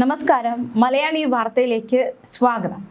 നമസ്കാരം. മലയാളി വാർത്തയിലേക്ക് സ്വാഗതം.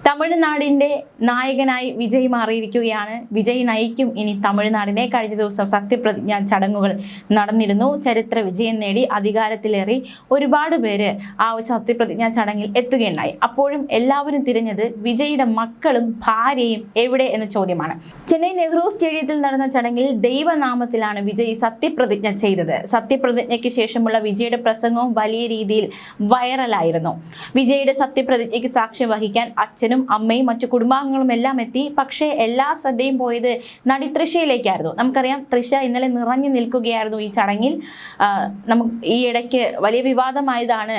തമിഴ്നാടിൻ്റെ നായകനായി വിജയ് മാറിയിരിക്കുകയാണ്. വിജയ് നയിക്കും ഇനി തമിഴ്നാടിനെ. കഴിഞ്ഞ ദിവസം സത്യപ്രതിജ്ഞാ ചടങ്ങുകൾ നടന്നിരുന്നു. ചരിത്ര വിജയം നേടി അധികാരത്തിലേറി ഒരുപാട് പേര് ആ സത്യപ്രതിജ്ഞാ ചടങ്ങിൽ എത്തുകയുണ്ടായി. അപ്പോഴും എല്ലാവരും തിരഞ്ഞത് വിജയുടെ മക്കളും ഭാര്യയും എവിടെ എന്ന ചോദ്യമാണ്. ചെന്നൈ നെഹ്റു സ്റ്റേഡിയത്തിൽ നടന്ന ചടങ്ങിൽ ദൈവനാമത്തിലാണ് വിജയ് സത്യപ്രതിജ്ഞ ചെയ്തത്. സത്യപ്രതിജ്ഞയ്ക്ക് ശേഷമുള്ള വിജയുടെ പ്രസംഗവും വലിയ രീതിയിൽ വൈറലായിരുന്നു. വിജയുടെ സത്യപ്രതിജ്ഞയ്ക്ക് സാക്ഷ്യം വഹിക്കാൻ അച്ഛനും അമ്മയും മറ്റു കുടുംബാംഗങ്ങളും എല്ലാം എത്തി. പക്ഷേ എല്ലാ ശ്രദ്ധയും പോയത് നടി തൃഷയിലേക്കായിരുന്നു. നമുക്കറിയാം, തൃഷ ഇന്നലെ നിറഞ്ഞു നിൽക്കുകയായിരുന്നു ഈ ചടങ്ങിൽ. നമുക്ക് ഈ ഇടയ്ക്ക് വലിയ വിവാദമായതാണ്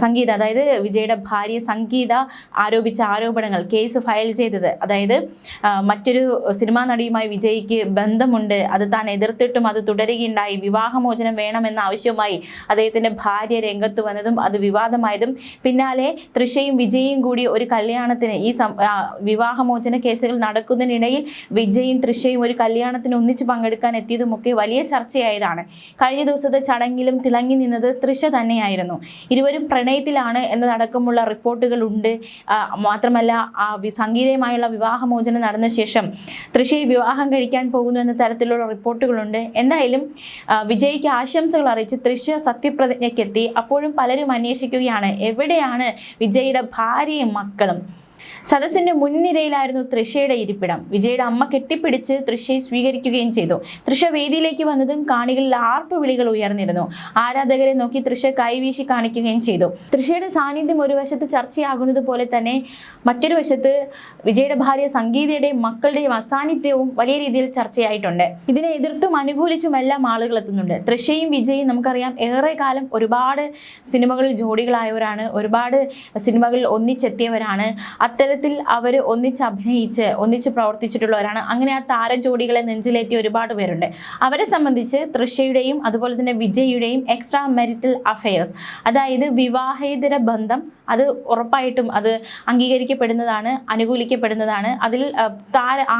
സംഗീത, അതായത് വിജയുടെ ഭാര്യ സംഗീത ആരോപിച്ച ആരോപണങ്ങൾ, കേസ് ഫയൽ ചെയ്തത്. അതായത് മറ്റൊരു സിനിമാ നടിയുമായി വിജയ്ക്ക് ബന്ധമുണ്ട്, അത് താൻ എതിർത്തിട്ടും അത് തുടരുകയുണ്ടായി, വിവാഹമോചനം വേണമെന്ന ആവശ്യവുമായി അദ്ദേഹത്തിൻ്റെ ഭാര്യ രംഗത്ത് വന്നതും അത് വിവാദമായതും, പിന്നാലെ തൃഷയും വിജയും കൂടി ഒരു കല്യാണത്തിന്, ഈ വിവാഹമോചന കേസുകൾ നടക്കുന്നതിനിടയിൽ വിജയും തൃഷയും ഒരു കല്യാണത്തിന് ഒന്നിച്ച് പങ്കെടുക്കാൻ എത്തിയതുമൊക്കെ വലിയ ചർച്ചയായതാണ്. കഴിഞ്ഞ ദിവസത്തെ ചടങ്ങിലും തിളങ്ങി നിന്നത് തൃഷ തന്നെയായിരുന്നു. ഇരുവരും പ്രണയത്തിലാണ് എന്നതടക്കമുള്ള റിപ്പോർട്ടുകൾ ഉണ്ട്. മാത്രമല്ല, സംഗീതയുമായുള്ള വിവാഹമോചനം നടന്ന ശേഷം തൃഷയെ വിവാഹം കഴിക്കാൻ പോകുന്നു എന്ന തരത്തിലുള്ള റിപ്പോർട്ടുകളുണ്ട്. എന്തായാലും വിജയ്ക്ക് ആശംസകൾ അറിയിച്ച് തൃഷ സത്യപ്രതിജ്ഞയ്ക്കെത്തി. അപ്പോഴും പലരും അന്വേഷിക്കുകയാണ്, എവിടെയാണ് വിജയുടെ ഭാര്യയും മക്കളും. സദസ്സിന്റെ മുൻനിരയിലായിരുന്നു തൃഷയുടെ ഇരിപ്പിടം. വിജയുടെ അമ്മ കെട്ടിപ്പിടിച്ച് തൃഷയെ സ്വീകരിക്കുകയും ചെയ്തു. തൃഷ വേദിയിലേക്ക് വന്നതും കാണികളിൽ ആർപ്പുവിളികൾ ഉയർന്നിരുന്നു. ആരാധകരെ നോക്കി തൃഷ കൈവീശി കാണിക്കുകയും ചെയ്തു. തൃഷയുടെ സാന്നിധ്യം ഒരു വശത്ത് ചർച്ചയാകുന്നത് പോലെ തന്നെ മറ്റൊരു വശത്ത് വിജയുടെ ഭാര്യ സംഗീതയുടെയും മക്കളുടെയും അസാന്നിധ്യവും വലിയ രീതിയിൽ ചർച്ചയായിട്ടുണ്ട്. ഇതിനെ എതിർത്തും അനുകൂലിച്ചുമെല്ലാം ആളുകൾ എത്തുന്നുണ്ട്. തൃഷയും വിജയും നമുക്കറിയാം, ഏറെ കാലം ഒരുപാട് സിനിമകളിൽ ജോഡികളായവരാണ്, ഒരുപാട് സിനിമകളിൽ ഒന്നിച്ചെത്തിയവരാണ്. അത്തരത്തിൽ അവർ ഒന്നിച്ച് അഭിനയിച്ച് ഒന്നിച്ച് പ്രവർത്തിച്ചിട്ടുള്ളവരാണ്. അങ്ങനെ ആ താരജോഡികളെ നെഞ്ചിലേറ്റി ഒരുപാട് പേരുണ്ട്. അവരെ സംബന്ധിച്ച് തൃഷയുടെയും അതുപോലെ തന്നെ വിജയുടെയും എക്സ്ട്രാ മാരിറ്റൽ അഫെയർസ്, അതായത് വിവാഹേതര ബന്ധം, അത് ഉറപ്പായിട്ടും അത് അംഗീകരിക്കപ്പെടുന്നതാണ്, അനുകൂലിക്കപ്പെടുന്നതാണ്. അതിൽ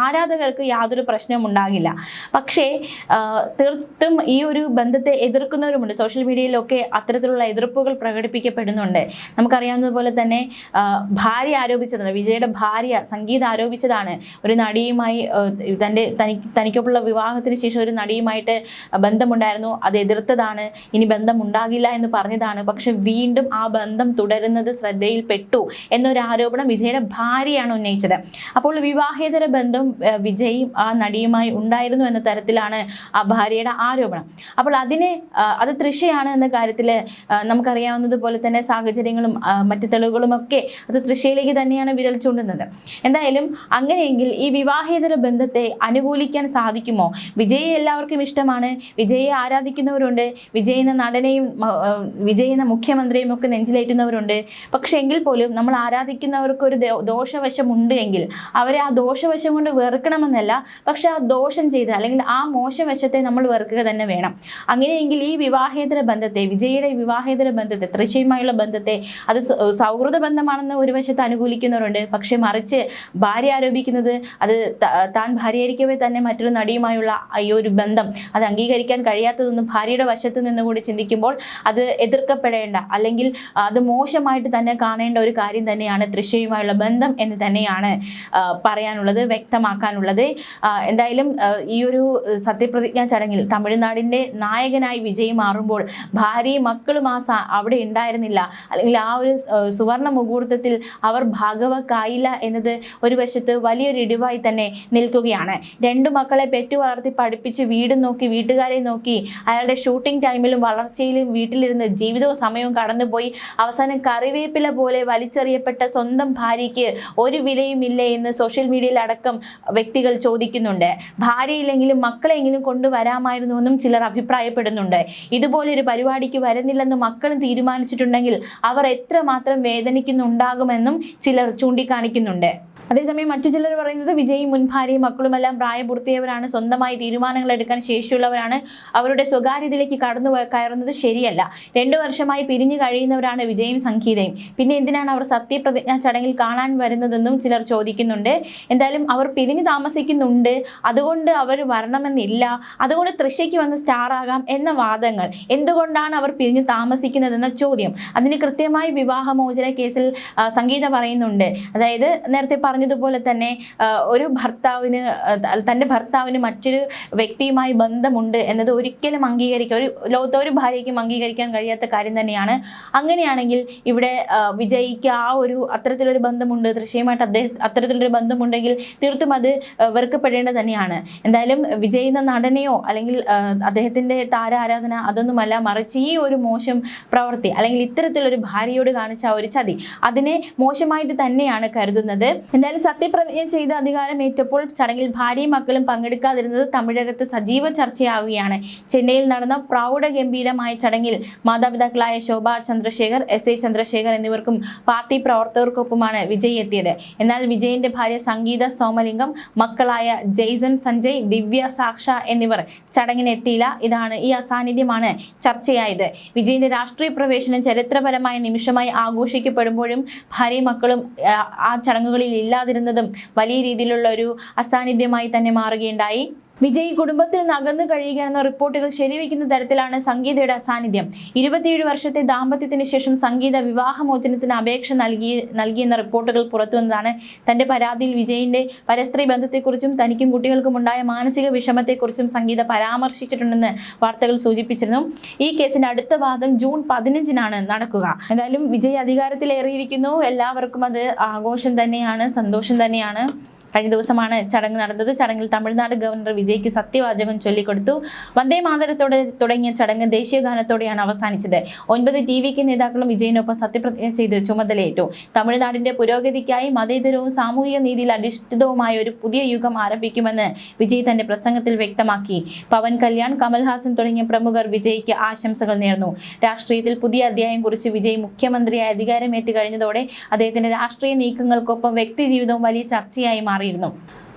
ആരാധകർക്ക് യാതൊരു പ്രശ്നവും ഉണ്ടാകില്ല. പക്ഷേ തീർത്തും ഈ ഒരു ബന്ധത്തെ എതിർക്കുന്നവരുമുണ്ട്. സോഷ്യൽ മീഡിയയിലൊക്കെ അത്തരത്തിലുള്ള എതിർപ്പുകൾ പ്രകടിപ്പിക്കപ്പെടുന്നുണ്ട്. നമുക്കറിയാവുന്നതുപോലെ തന്നെ ഭാര്യ ആരോപിച്ചതാണ്, വിജയുടെ ഭാര്യ സംഗീത ആരോപിച്ചതാണ്, ഒരു നടിയുമായി തനിക്കൊപ്പുള്ള വിവാഹത്തിന് ശേഷം ഒരു നടിയുമായിട്ട് ബന്ധമുണ്ടായിരുന്നു, അത് എതിർത്തതാണ്, ഇനി ബന്ധമുണ്ടാകില്ല എന്ന് പറഞ്ഞതാണ്. പക്ഷെ വീണ്ടും ആ ബന്ധം തുടരുന്നത് ശ്രദ്ധയിൽപ്പെട്ടു എന്നൊരു ആരോപണം വിജയുടെ ഭാര്യയാണ് ഉന്നയിച്ചത്. അപ്പോൾ വിവാഹേതര ബന്ധം വിജയും ആ നടിയുമായി ഉണ്ടായിരുന്നു എന്ന തരത്തിലാണ് ആ ഭാര്യയുടെ ആരോപണം. അപ്പോൾ അത് തൃഷയാണ് എന്ന കാര്യത്തിൽ നമുക്കറിയാവുന്നതുപോലെ തന്നെ സാഹചര്യങ്ങളും മറ്റ് തെളിവുകളുമൊക്കെ അത് തൃഷയിലേക്ക് തന്നെയാണ് വിരൽ ചൂണ്ടുന്നത്. എന്തായാലും അങ്ങനെയെങ്കിൽ ഈ വിവാഹേതര ബന്ധത്തെ അനുകൂലിക്കാൻ സാധിക്കുമോ? വിജയെ എല്ലാവർക്കും ഇഷ്ടമാണ്, വിജയെ ആരാധിക്കുന്നവരുണ്ട്, വിജയ് എന്ന നടനെയും വിജയ് എന്ന മുഖ്യമന്ത്രിയും ഒക്കെ നെഞ്ചിലേറ്റുന്നവരുണ്ട്. പക്ഷെ എങ്കിൽ പോലും നമ്മൾ ആരാധിക്കുന്നവർക്ക് ഒരു ദോഷവശമുണ്ട് എങ്കിൽ അവരെ ആ ദോഷവശം കൊണ്ട് വെറുക്കണമെന്നല്ല, പക്ഷെ ആ ദോഷം ചെയ്ത് അല്ലെങ്കിൽ ആ മോശവശത്തെ നമ്മൾ വെറുക്കുക തന്നെ വേണം. അങ്ങനെയെങ്കിൽ ഈ വിവാഹേതര ബന്ധത്തെ, വിജയുടെ വിവാഹേതര ബന്ധത്തെ, തൃശയുമായുള്ള ബന്ധത്തെ, അത് സൗഹൃദ ബന്ധമാണെന്ന് ഒരു വശത്ത് അനുകൂലിക്കുന്നവരുണ്ട്. പക്ഷെ മറിച്ച് ഭാര്യ ആരോപിക്കുന്നത് അത് താൻ ഭാര്യയായിരിക്കവേ തന്നെ മറ്റൊരു നടിയുമായുള്ള ഈ ഒരു ബന്ധം അത് അംഗീകരിക്കാൻ കഴിയാത്തതൊന്നും ഭാര്യയുടെ വശത്ത് നിന്നുകൂടി ചിന്തിക്കുമ്പോൾ അത് എതിർക്കപ്പെടേണ്ട അല്ലെങ്കിൽ അത് മോശമായിട്ട് തന്നെ കാണേണ്ട ഒരു കാര്യം തന്നെയാണ് തൃശയുമായുള്ള ബന്ധം എന്ന് തന്നെയാണ് പറയാനുള്ളത്, വ്യക്തമാക്കാനുള്ളത്. എന്തായാലും ഈ ഒരു സത്യപ്രതിജ്ഞാ ചടങ്ങിൽ തമിഴ്നാടിൻ്റെ നായകനായി വിജയ് മാറുമ്പോൾ ഭാര്യയും മക്കളും അവിടെ ഉണ്ടായിരുന്നില്ല, അല്ലെങ്കിൽ ആ ഒരു സുവർണ മുഹൂർത്തത്തിൽ അവർ ഭാഗവക്കായില്ല എന്നത് ഒരു വശത്ത് വലിയൊരു ഇടിവായി തന്നെ നിൽക്കുകയാണ്. രണ്ടു മക്കളെ പെറ്റു വളർത്തി പഠിപ്പിച്ച് വീടും നോക്കി വീട്ടുകാരെ നോക്കി അയാളുടെ ഷൂട്ടിംഗ് ടൈമിലും വളർച്ചയിലും വീട്ടിലിരുന്ന് ജീവിതവും സമയവും കടന്നുപോയി അവസാനം കറിവേപ്പില പോലെ വലിച്ചെറിയപ്പെട്ട സ്വന്തം ഭാര്യയ്ക്ക് ഒരു വിലയുമില്ലേ എന്ന് സോഷ്യൽ മീഡിയയിൽ അടക്കം വ്യക്തികൾ ചോദിക്കുന്നുണ്ട്. ഭാര്യയില്ലെങ്കിലും മക്കളെങ്കിലും കൊണ്ടുവരാമായിരുന്നുവെന്നും ചിലർ അഭിപ്രായപ്പെടുന്നുണ്ട്. ഇതുപോലൊരു പരിപാടിക്ക് വരുന്നില്ലെന്ന് മക്കളും തീരുമാനിച്ചിട്ടുണ്ടെങ്കിൽ അവർ എത്രമാത്രം വേദനിക്കുന്നുണ്ടാകുമെന്നും ചിലർ ചൂണ്ടിക്കാണിക്കുന്നുണ്ട്. അതേസമയം മറ്റു ചിലർ പറയുന്നത് വിജയ് മുൻ ഭാര്യയും മക്കളുമെല്ലാം പ്രായപൂർത്തിയവരാണ്, സ്വന്തമായി തീരുമാനങ്ങൾ എടുക്കാൻ ശേഷിയുള്ളവരാണ്, അവരുടെ സ്വകാര്യതയിലേക്ക് കയറുന്നത് ശരിയല്ല. 2 വർഷമായി പിരിഞ്ഞു കഴിയുന്നവരാണ് വിജയും സംഗീതയും, പിന്നെ എന്തിനാണ് അവർ സത്യപ്രതിജ്ഞാ ചടങ്ങിൽ കാണാൻ വരുന്നതെന്നും ചിലർ ചോദിക്കുന്നുണ്ട്. എന്തായാലും അവർ പിരിഞ്ഞു താമസിക്കുന്നുണ്ട്, അതുകൊണ്ട് അവർ വരണമെന്നില്ല, അതുകൊണ്ട് തൃശ്ശയ്ക്ക് വന്ന് സ്റ്റാർ ആകാം എന്ന വാദങ്ങൾ. എന്തുകൊണ്ടാണ് അവർ പിരിഞ്ഞു താമസിക്കുന്നതെന്ന ചോദ്യം, അതിന് കൃത്യമായി വിവാഹമോചന കേസിൽ സംഗീത പറയുന്നുണ്ട്. അതായത് നേരത്തെ പറഞ്ഞതുപോലെ തന്നെ ഒരു ഭർത്താവിന് തൻ്റെ ഭർത്താവിന് മറ്റൊരു വ്യക്തിയുമായി ബന്ധമുണ്ട് എന്നത് ഒരിക്കലും ലോകത്തെ ഒരു ഭാര്യയ്ക്കും അംഗീകരിക്കാൻ കഴിയാത്ത കാര്യം തന്നെയാണ്. അങ്ങനെയാണെങ്കിൽ ഇവിടെ വിജയ്ക്ക് അത്തരത്തിലൊരു ബന്ധമുണ്ട്, തൃശ്ശയുമായിട്ട് അത്തരത്തിലൊരു ബന്ധമുണ്ടെങ്കിൽ തീർത്തും അത് വെറുക്കപ്പെടേണ്ടത് തന്നെയാണ്. എന്തായാലും വിജയ് എന്ന നടനെയോ അല്ലെങ്കിൽ അദ്ദേഹത്തിൻ്റെ താരാരാധന അതൊന്നുമല്ല, മറിച്ച് ഈ ഒരു മോശം പ്രവൃത്തി അല്ലെങ്കിൽ ഇത്തരത്തിലൊരു ഭാര്യയോട് കാണിച്ച ഒരു ചതി, അതിനെ മോശമായിട്ട് തന്നെയാണ് കരുതുന്നത്. എന്തായാലും സത്യപ്രതിജ്ഞ ചെയ്ത് അധികാരമേറ്റപ്പോൾ ചടങ്ങിൽ ഭാര്യയും മക്കളും പങ്കെടുക്കാതിരുന്നത് തമിഴകത്ത് സജീവ ചർച്ചയാവുകയാണ്. ചെന്നൈയിൽ നടന്ന പ്രൗഢഗംഭീരമായ ചടങ്ങിൽ മാതാപിതാക്കളായ ശോഭ ചന്ദ്രശേഖർ, SA ചന്ദ്രശേഖർ എന്നിവർക്കും പാർട്ടി പ്രവർത്തകർക്കൊപ്പമാണ് വിജയ് എത്തിയത്. എന്നാൽ വിജയിന്റെ ഭാര്യ സംഗീത സോമലിംഗം, മക്കളായ ജെയ്സൺ സഞ്ജയ്, ദിവ്യ സാക്ഷ എന്നിവർ ചടങ്ങിന് എത്തിയില്ല. ഈ അസാന്നിധ്യമാണ് ചർച്ചയായത്. വിജയിന്റെ രാഷ്ട്രീയ പ്രവേശനം ചരിത്രപരമായ നിമിഷമായി ആഘോഷിക്കപ്പെടുമ്പോഴും ഭാര്യയും മക്കളും ആ ചടങ്ങുകളിൽ ഇല്ലാതിരുന്നതും വലിയ രീതിയിലുള്ള ഒരു അസാന്നിധ്യമായി തന്നെ മാറുകയുണ്ടായി. വിജയ് കുടുംബത്തിൽ നിന്ന് അകന്നു കഴിയുകയെന്ന റിപ്പോർട്ടുകൾ ശരിവയ്ക്കുന്ന തരത്തിലാണ് സംഗീതയുടെ അസാന്നിധ്യം. 27 വർഷത്തെ ദാമ്പത്യത്തിന് ശേഷം സംഗീത വിവാഹമോചനത്തിന് അപേക്ഷ നൽകിയെന്ന റിപ്പോർട്ടുകൾ പുറത്തുവന്നതാണ്. തന്റെ പരാതിയിൽ വിജയിന്റെ പരസ്ത്രീ ബന്ധത്തെക്കുറിച്ചും തനിക്കും കുട്ടികൾക്കും ഉണ്ടായ മാനസിക വിഷമത്തെക്കുറിച്ചും സംഗീത പരാമർശിച്ചിട്ടുണ്ടെന്ന് വാർത്തകൾ സൂചിപ്പിച്ചിരുന്നു. ഈ കേസിന്റെ അടുത്ത വാദം ജൂൺ 15-നാണ് നടക്കുക. എന്തായാലും വിജയ് അധികാരത്തിലേറിയിരിക്കുന്നു, എല്ലാവർക്കും അത് ആഘോഷം തന്നെയാണ്, സന്തോഷം തന്നെയാണ്. കഴിഞ്ഞ ദിവസമാണ് ചടങ്ങ് നടന്നത്. ചടങ്ങിൽ തമിഴ്നാട് ഗവർണർ വിജയ്ക്ക് സത്യവാചകം ചൊല്ലിക്കൊടുത്തു. വന്ദേ മാതരത്തോടെ തുടങ്ങിയ ചടങ്ങ് ദേശീയ ഗാനത്തോടെയാണ് അവസാനിച്ചത്. 9 TV നേതാക്കളും വിജയിനൊപ്പം സത്യപ്രതിജ്ഞ ചെയ്ത് ചുമതലയേറ്റു. തമിഴ്നാടിന്റെ പുരോഗതിക്കായി മതേതരവും സാമൂഹിക നീതിയിൽ അധിഷ്ഠിതവുമായ ഒരു പുതിയ യുഗം ആരംഭിക്കുമെന്ന് വിജയ് തന്റെ പ്രസംഗത്തിൽ വ്യക്തമാക്കി. പവൻ കല്യാൺ, കമൽഹാസൻ തുടങ്ങിയ പ്രമുഖർ വിജയ്ക്ക് ആശംസകൾ നേർന്നു. രാഷ്ട്രീയത്തിൽ പുതിയ അധ്യായം കുറിച്ച് വിജയ് മുഖ്യമന്ത്രിയായി അധികാരമേറ്റ് കഴിഞ്ഞതോടെ അദ്ദേഹത്തിന്റെ രാഷ്ട്രീയ നീക്കങ്ങൾക്കൊപ്പം വ്യക്തി ജീവിതവും വലിയ ചർച്ചയായി മാറിയിരുന്നു.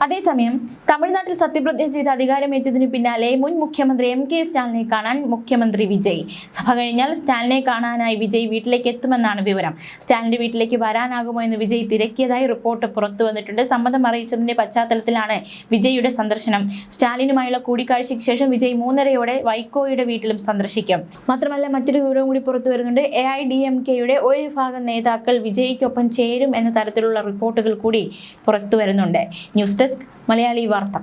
അതേസമയം തമിഴ്നാട്ടിൽ സത്യപ്രതിജ്ഞ ചെയ്ത് അധികാരമേറ്റതിനു പിന്നാലെ മുൻ മുഖ്യമന്ത്രി MK സ്റ്റാലിനെ കാണാൻ മുഖ്യമന്ത്രി വിജയ്. സഭ കഴിഞ്ഞാൽ സ്റ്റാലിനെ കാണാനായി വിജയ് വീട്ടിലേക്ക് എത്തുമെന്നാണ് വിവരം. സ്റ്റാലിന്റെ വീട്ടിലേക്ക് വരാനാകുമോ എന്ന് വിജയ് തിരക്കിയതായി റിപ്പോർട്ട് പുറത്തു വന്നിട്ടുണ്ട്. സമ്മതം അറിയിച്ചതിന്റെ പശ്ചാത്തലത്തിലാണ് വിജയ്യുടെ സന്ദർശനം. സ്റ്റാലിനുമായുള്ള കൂടിക്കാഴ്ചയ്ക്ക് ശേഷം വിജയ് 3:30-ഓടെ വൈക്കോയുടെ വീട്ടിലും സന്ദർശിക്കും. മാത്രമല്ല മറ്റൊരു വിവരം കൂടി പുറത്തു വരുന്നുണ്ട്. AIDMKയുടെ ഒരു വിഭാഗം നേതാക്കൾ വിജയ്ക്കൊപ്പം ചേരും എന്ന തരത്തിലുള്ള റിപ്പോർട്ടുകൾ കൂടി പുറത്തു വരുന്നുണ്ട്. ന്യൂസ് ഡെസ്ക് മലയാളി വാർത്ത.